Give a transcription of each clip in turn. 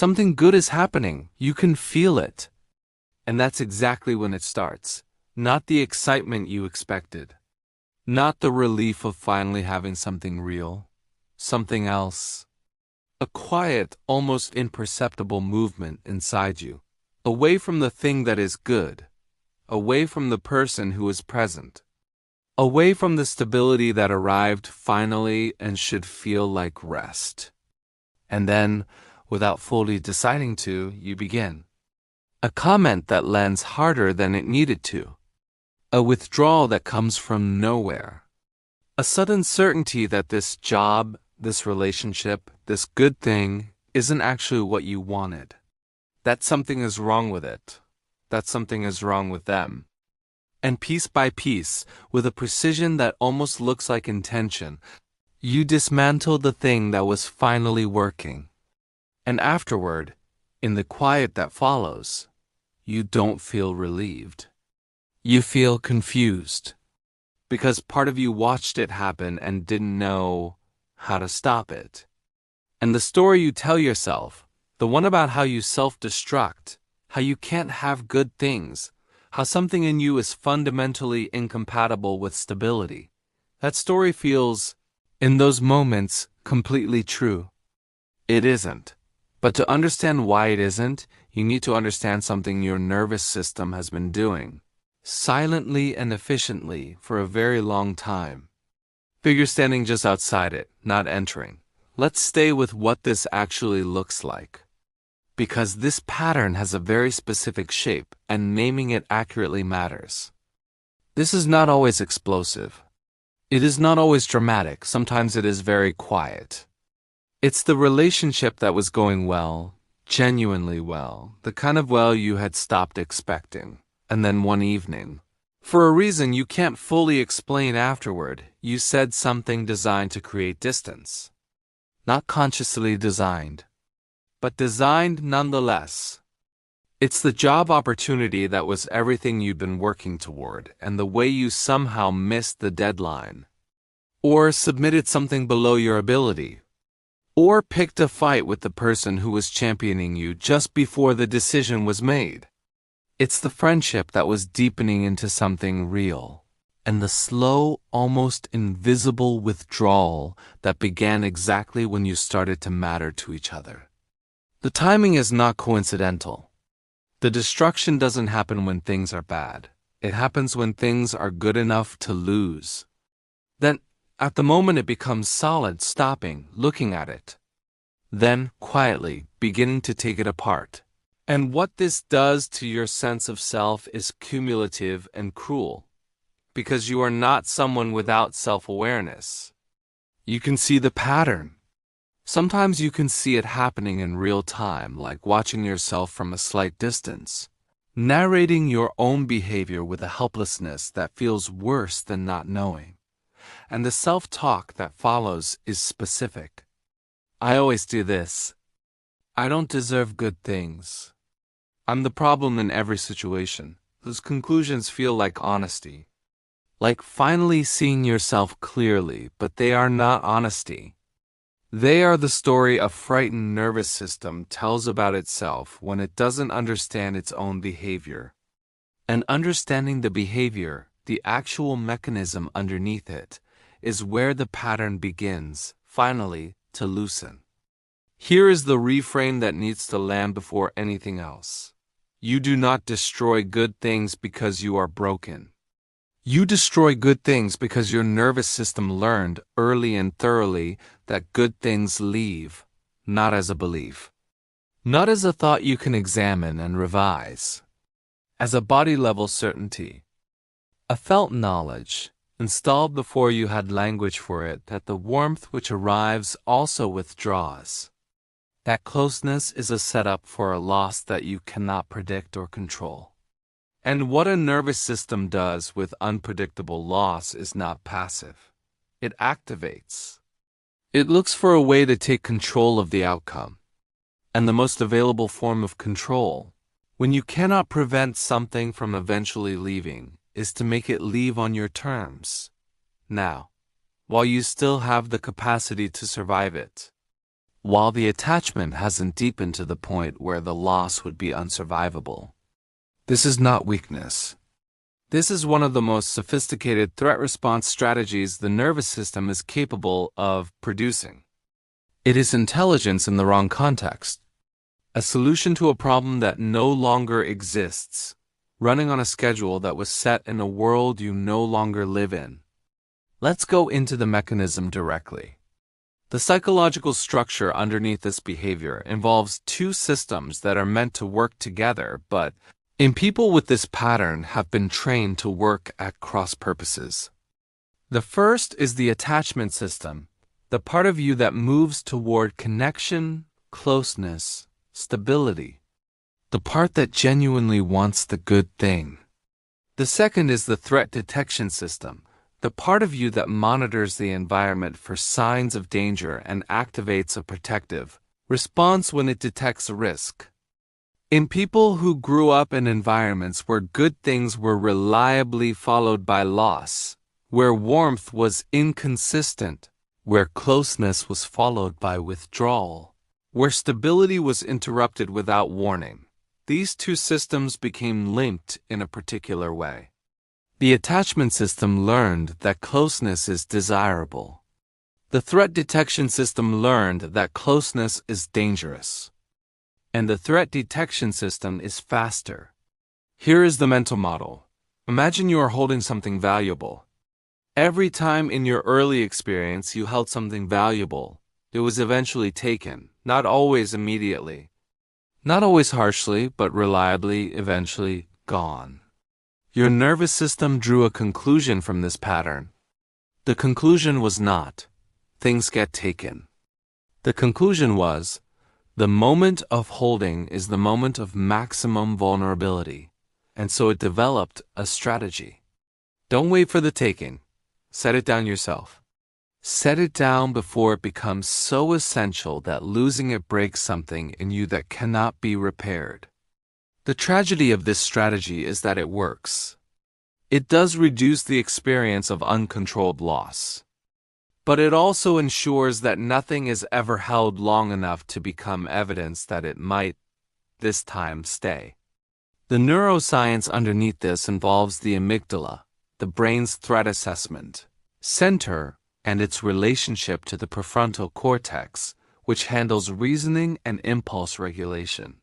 Something good is happening. You can feel it. And that's exactly when it starts. Not the excitement you expected. Not the relief of finally having something real. Something else. A quiet, almost imperceptible movement inside you. Away from the thing that is good. Away from the person who is present. Away from the stability that arrived finally and should feel like rest. And then, without fully deciding to, you begin. A comment that lands harder than it needed to. A withdrawal that comes from nowhere. A sudden certainty that this job, this relationship, this good thing isn't actually what you wanted. That something is wrong with it. That something is wrong with them. And piece by piece, with a precision that almost looks like intention, you dismantle the thing that was finally working. And afterward, in the quiet that follows, you don't feel relieved. You feel confused. Because part of you watched it happen and didn't know how to stop it. And the story you tell yourself, the one about how you self-destruct, how you can't have good things, how something in you is fundamentally incompatible with stability, that story feels, in those moments, completely true. It isn't. But to understand why it isn't, you need to understand something your nervous system has been doing, silently and efficiently for a very long time. Figure standing just outside it, not entering. Let's stay with what this actually looks like. Because this pattern has a very specific shape, and naming it accurately matters. This is not always explosive. It is not always dramatic. Sometimes it is very quiet. It's the relationship that was going well, genuinely well, the kind of well you had stopped expecting. And then one evening, for a reason you can't fully explain afterward, you said something designed to create distance. Not consciously designed, but designed nonetheless. It's the job opportunity that was everything you'd been working toward, and the way you somehow missed the deadline. Or submitted something below your ability. Or picked a fight with the person who was championing you just before the decision was made. It's the friendship that was deepening into something real, and the slow, almost invisible withdrawal that began exactly when you started to matter to each other. The timing is not coincidental. The destruction doesn't happen when things are bad. It happens when things are good enough to lose. Then, at the moment it becomes solid, stopping, looking at it. Then, quietly, beginning to take it apart. And what this does to your sense of self is cumulative and cruel. Because you are not someone without self-awareness. You can see the pattern. Sometimes you can see it happening in real time, like watching yourself from a slight distance, narrating your own behavior with a helplessness that feels worse than not knowing. And the self-talk that follows is specific. I always do this. I don't deserve good things. I'm the problem in every situation. Those conclusions feel like honesty. Like finally seeing yourself clearly, but they are not honesty. They are the story a frightened nervous system tells about itself when it doesn't understand its own behavior. And understanding the behavior, the actual mechanism underneath it, is where the pattern begins, finally, to loosen. Here is the reframe that needs to land before anything else. You do not destroy good things because you are broken. You destroy good things because your nervous system learned early and thoroughly that good things leave, not as a belief. Not as a thought you can examine and revise. As a body-level certainty. A felt knowledge, installed before you had language for it, that the warmth which arrives also withdraws. That closeness is a setup for a loss that you cannot predict or control. And what a nervous system does with unpredictable loss is not passive. It activates. It looks for a way to take control of the outcome. And the most available form of control, when you cannot prevent something from eventually leaving, is to make it leave on your terms. Now, while you still have the capacity to survive it. while the attachment hasn't deepened to the point where the loss would be unsurvivable. This is not weakness. This is one of the most sophisticated threat response strategies the nervous system is capable of producing. It is intelligence in the wrong context. A solution to a problem that no longer exists, running on a schedule that was set in a world you no longer live in. Let's go into the mechanism directly. The psychological structure underneath this behavior involves two systems that are meant to work together, but in people with this pattern have been trained to work at cross purposes. The first is the attachment system, the part of you that moves toward connection, closeness, stability, the part that genuinely wants the good thing. The second is the threat detection system, the part of you that monitors the environment for signs of danger and activates a protective response when it detects a risk. In people who grew up in environments where good things were reliably followed by loss, where warmth was inconsistent, where closeness was followed by withdrawal, where stability was interrupted without warning, these two systems became linked in a particular way. The attachment system learned that closeness is desirable. The threat detection system learned that closeness is dangerous. And the threat detection system is faster. Here is the mental model. Imagine you are holding something valuable. Every time in your early experience you held something valuable, it was eventually taken, not always immediately. Not always harshly, but reliably, eventually gone. Your nervous system drew a conclusion from this pattern. The conclusion was not, things get taken. The conclusion was, the moment of holding is the moment of maximum vulnerability, and so it developed a strategy. Don't wait for the taking. Set it down yourself. Set it down before it becomes so essential that losing it breaks something in you that cannot be repaired. The tragedy of this strategy is that it works. It does reduce the experience of uncontrolled loss. But it also ensures that nothing is ever held long enough to become evidence that it might, this time, stay. The neuroscience underneath this involves the amygdala, the brain's threat assessment center, and its relationship to the prefrontal cortex, which handles reasoning and impulse regulation.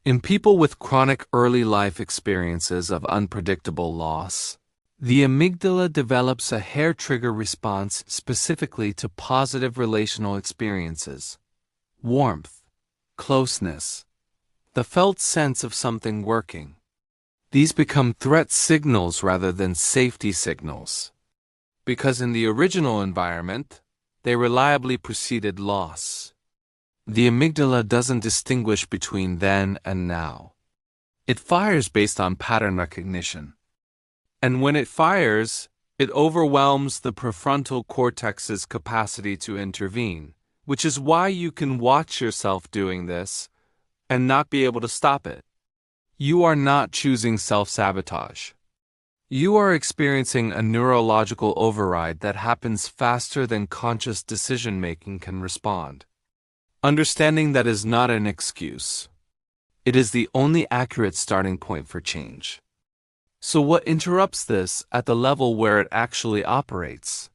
In people with chronic early life experiences of unpredictable loss, the amygdala develops a hair-trigger response specifically to positive relational experiences, warmth, closeness, the felt sense of something working. These become threat signals rather than safety signals, because in the original environment, they reliably preceded loss. The amygdala doesn't distinguish between then and now. It fires based on pattern recognition. And when it fires, it overwhelms the prefrontal cortex's capacity to intervene, which is why you can watch yourself doing this and not be able to stop it. You are not choosing self-sabotage. You are experiencing a neurological override that happens faster than conscious decision-making can respond. Understanding that is not an excuse. It is the only accurate starting point for change. So what interrupts this at the level where it actually operates?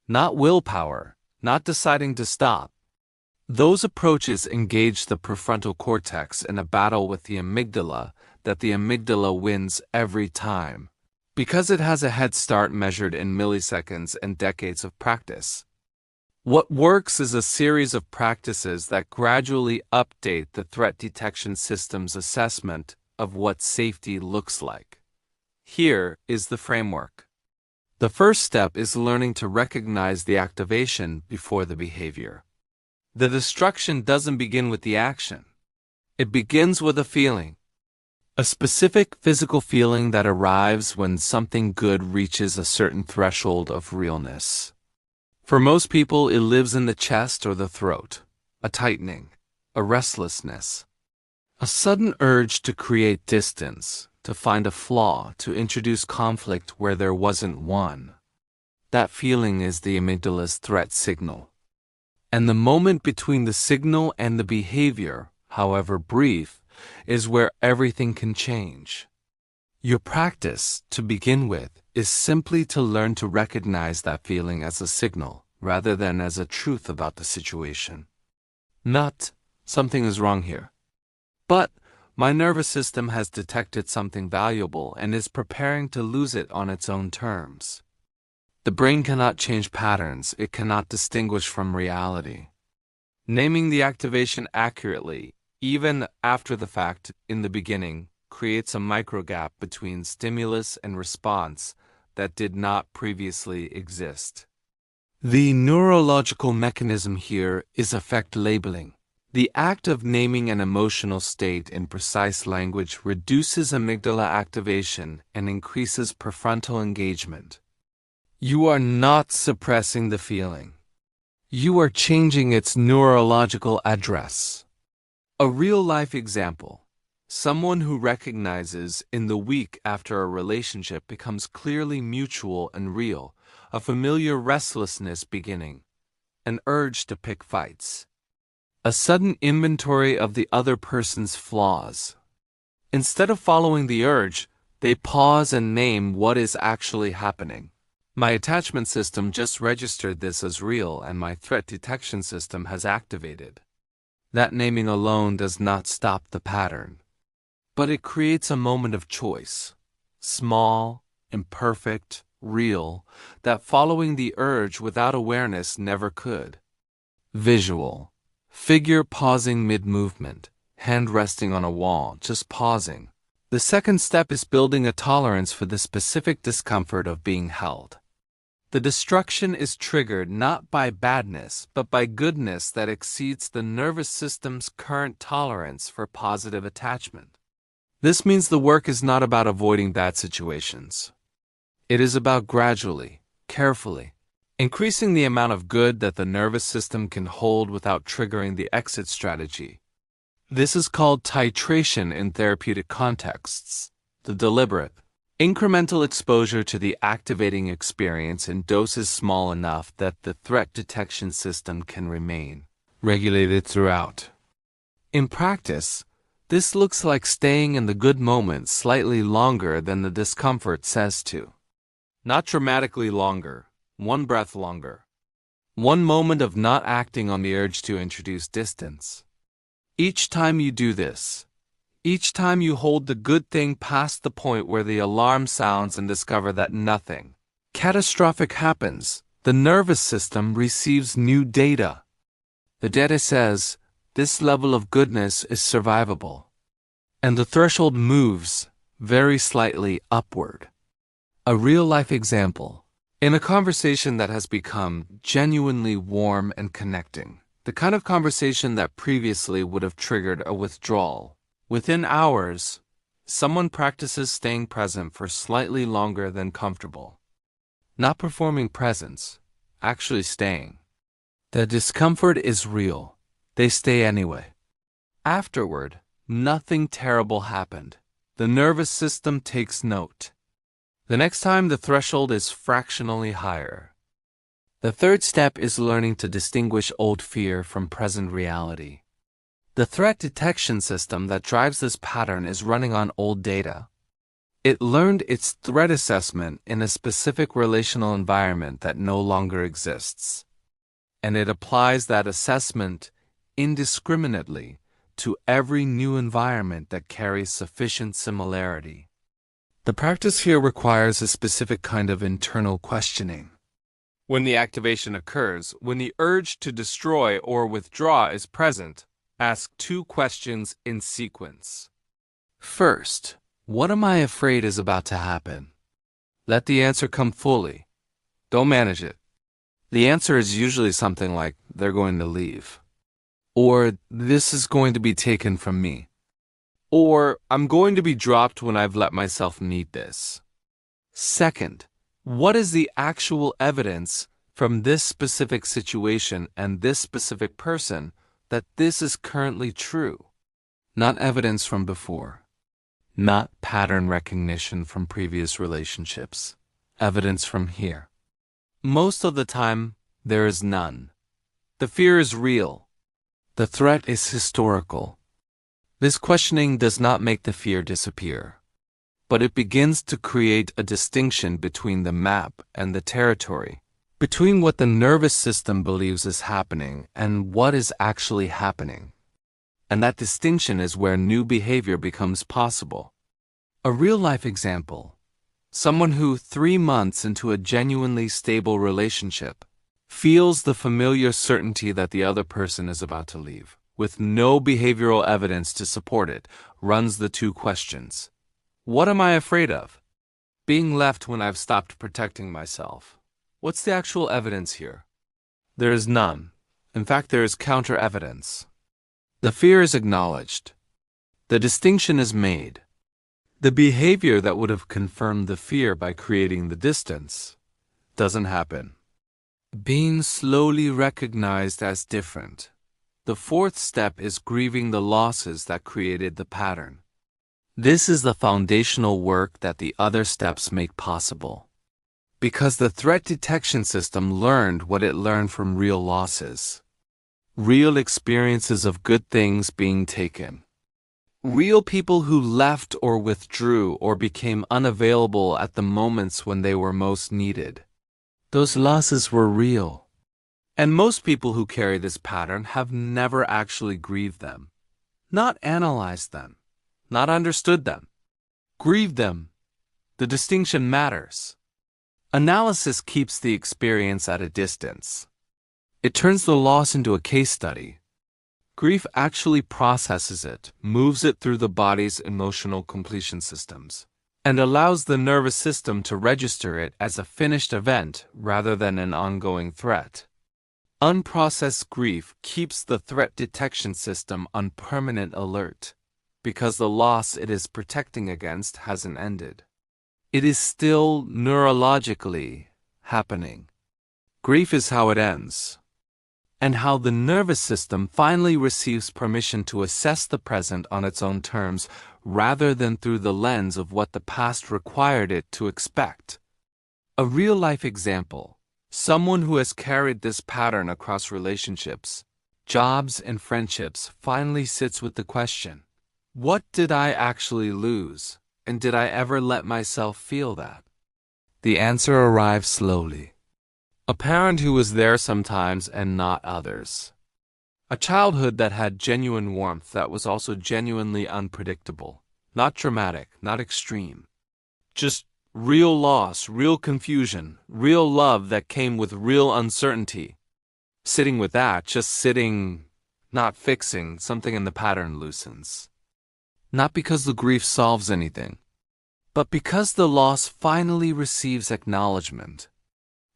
Not willpower, not deciding to stop. Those approaches engage the prefrontal cortex in a battle with the amygdala that the amygdala wins every time, because it has a head start measured in milliseconds and decades of practice. What works is a series of practices that gradually update the threat detection system's assessment of what safety looks like. Here is the framework. The first step is learning to recognize the activation before the behavior. The destruction doesn't begin with the action. It begins with a feeling. A specific physical feeling that arrives when something good reaches a certain threshold of realness. For most people, it lives in the chest or the throat, a tightening, a restlessness, a sudden urge to create distance, to find a flaw, to introduce conflict where there wasn't one. That feeling is the amygdala's threat signal. And the moment between the signal and the behavior, however brief, is where everything can change. Your practice, to begin with, is simply to learn to recognize that feeling as a signal rather than as a truth about the situation. Not, something is wrong here, but my nervous system has detected something valuable and is preparing to lose it on its own terms. The brain cannot change patterns, it cannot distinguish from reality. Naming the activation accurately, even after the fact, in the beginning, creates a microgap between stimulus and response that did not previously exist. The neurological mechanism here is affect labeling. The act of naming an emotional state in precise language reduces amygdala activation and increases prefrontal engagement. You are not suppressing the feeling. You are changing its neurological address. A real-life example. Someone who recognizes in the week after a relationship becomes clearly mutual and real, a familiar restlessness beginning, an urge to pick fights, a sudden inventory of the other person's flaws. Instead of following the urge, they pause and name what is actually happening. My attachment system just registered this as real and my threat detection system has activated. That naming alone does not stop the pattern, but it creates a moment of choice, small, imperfect, real, that following the urge without awareness never could. Visual. Figure pausing mid-movement, hand resting on a wall, just pausing. The second step is building a tolerance for the specific discomfort of being held. The destruction is triggered not by badness, but by goodness that exceeds the nervous system's current tolerance for positive attachment. This means the work is not about avoiding bad situations. It is about gradually, carefully, increasing the amount of good that the nervous system can hold without triggering the exit strategy. This is called titration in therapeutic contexts, the deliberate, incremental exposure to the activating experience in doses small enough that the threat detection system can remain regulated throughout. In practice, this looks like staying in the good moment slightly longer than the discomfort says to. Not dramatically longer, one breath longer. One moment of not acting on the urge to introduce distance. Each time you do this, each time you hold the good thing past the point where the alarm sounds and discover that nothing catastrophic happens, the nervous system receives new data. The data says, this level of goodness is survivable. And the threshold moves, very slightly upward. A real-life example. In a conversation that has become genuinely warm and connecting, the kind of conversation that previously would have triggered a withdrawal, within hours, someone practices staying present for slightly longer than comfortable. Not performing presence, actually staying. The discomfort is real. They stay anyway. Afterward, nothing terrible happened. The nervous system takes note. The next time the threshold is fractionally higher. The third step is learning to distinguish old fear from present reality. The threat detection system that drives this pattern is running on old data. It learned its threat assessment in a specific relational environment that no longer exists. And it applies that assessment indiscriminately to every new environment that carries sufficient similarity. The practice here requires a specific kind of internal questioning. When the activation occurs, when the urge to destroy or withdraw is present, ask two questions in sequence. First, what am I afraid is about to happen? Let the answer come fully. Don't manage it. The answer is usually something like, they're going to leave. Or, this is going to be taken from me. Or, I'm going to be dropped when I've let myself need this. Second, what is the actual evidence from this specific situation and this specific person that this is currently true? Not evidence from before. Not pattern recognition from previous relationships. Evidence from here. Most of the time, there is none. The fear is real. The threat is historical. This questioning does not make the fear disappear, but it begins to create a distinction between the map and the territory, between what the nervous system believes is happening and what is actually happening. And that distinction is where new behavior becomes possible. A real-life example: someone who, 3 months into a genuinely stable relationship, feels the familiar certainty that the other person is about to leave, with no behavioral evidence to support it, runs the 2 questions. What am I afraid of? Being left when I've stopped protecting myself. What's the actual evidence here? There is none. In fact, there is counter-evidence. The fear is acknowledged. The distinction is made. The behavior that would have confirmed the fear by creating the distance doesn't happen. Being slowly recognized as different. The 4th step is grieving the losses that created the pattern. This is the foundational work that the other steps make possible. Because the threat detection system learned what it learned from real losses. Real experiences of good things being taken. Real people who left or withdrew or became unavailable at the moments when they were most needed. Those losses were real. And most people who carry this pattern have never actually grieved them, not analyzed them, not understood them. Grieve them. The distinction matters. Analysis keeps the experience at a distance. It turns the loss into a case study. Grief actually processes it, moves it through the body's emotional completion systems, and allows the nervous system to register it as a finished event rather than an ongoing threat. Unprocessed grief keeps the threat detection system on permanent alert, because the loss it is protecting against hasn't ended. It is still neurologically happening. Grief is how it ends, and how the nervous system finally receives permission to assess the present on its own terms rather than through the lens of what the past required it to expect. A real-life example: someone who has carried this pattern across relationships, jobs, and friendships finally sits with the question, what did I actually lose, and did I ever let myself feel that? The answer arrives slowly. A parent who was there sometimes and not others. A childhood that had genuine warmth that was also genuinely unpredictable. Not dramatic, not extreme. Just real loss, real confusion, real love that came with real uncertainty. Sitting with that, just sitting, not fixing, something in the pattern loosens. Not because the grief solves anything, but because the loss finally receives acknowledgement.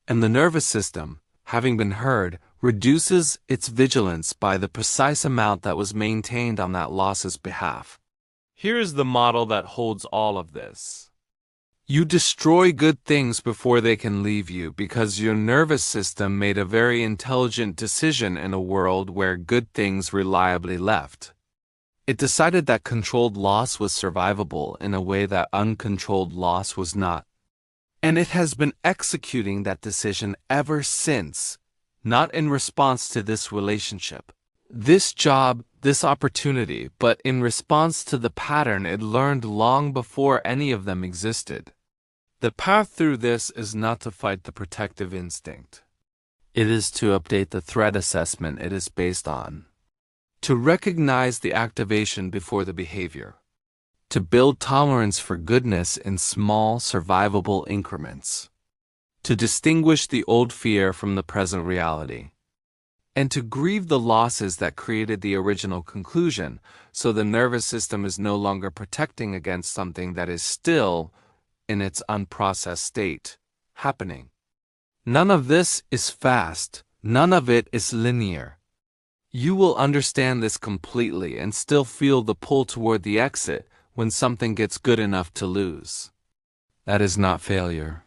And the nervous system, having been heard, reduces its vigilance by the precise amount that was maintained on that loss's behalf. Here is the model that holds all of this. You destroy good things before they can leave you because your nervous system made a very intelligent decision in a world where good things reliably left. It decided that controlled loss was survivable in a way that uncontrolled loss was not. And it has been executing that decision ever since, not in response to this relationship, this job, this opportunity, but in response to the pattern it learned long before any of them existed. The path through this is not to fight the protective instinct. It is to update the threat assessment it is based on. To recognize the activation before the behavior. To build tolerance for goodness in small, survivable increments. To distinguish the old fear from the present reality. And to grieve the losses that created the original conclusion, so the nervous system is no longer protecting against something that is still, in its unprocessed state, happening. None of this is fast. None of it is linear. You will understand this completely and still feel the pull toward the exit when something gets good enough to lose. That is not failure.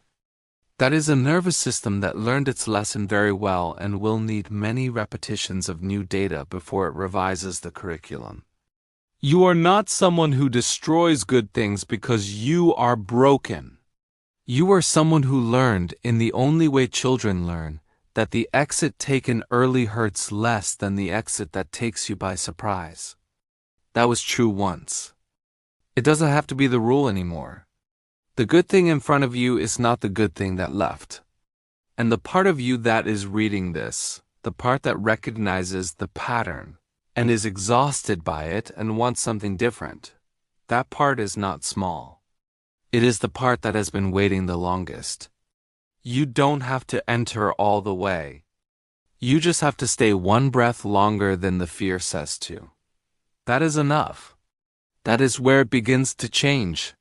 That is a nervous system that learned its lesson very well and will need many repetitions of new data before it revises the curriculum. You are not someone who destroys good things because you are broken. You are someone who learned, in the only way children learn, that the exit taken early hurts less than the exit that takes you by surprise. That was true once. It doesn't have to be the rule anymore. The good thing in front of you is not the good thing that left. And the part of you that is reading this, the part that recognizes the pattern and is exhausted by it and wants something different, that part is not small. It is the part that has been waiting the longest. You don't have to enter all the way. You just have to stay one breath longer than the fear says to. That is enough. That is where it begins to change.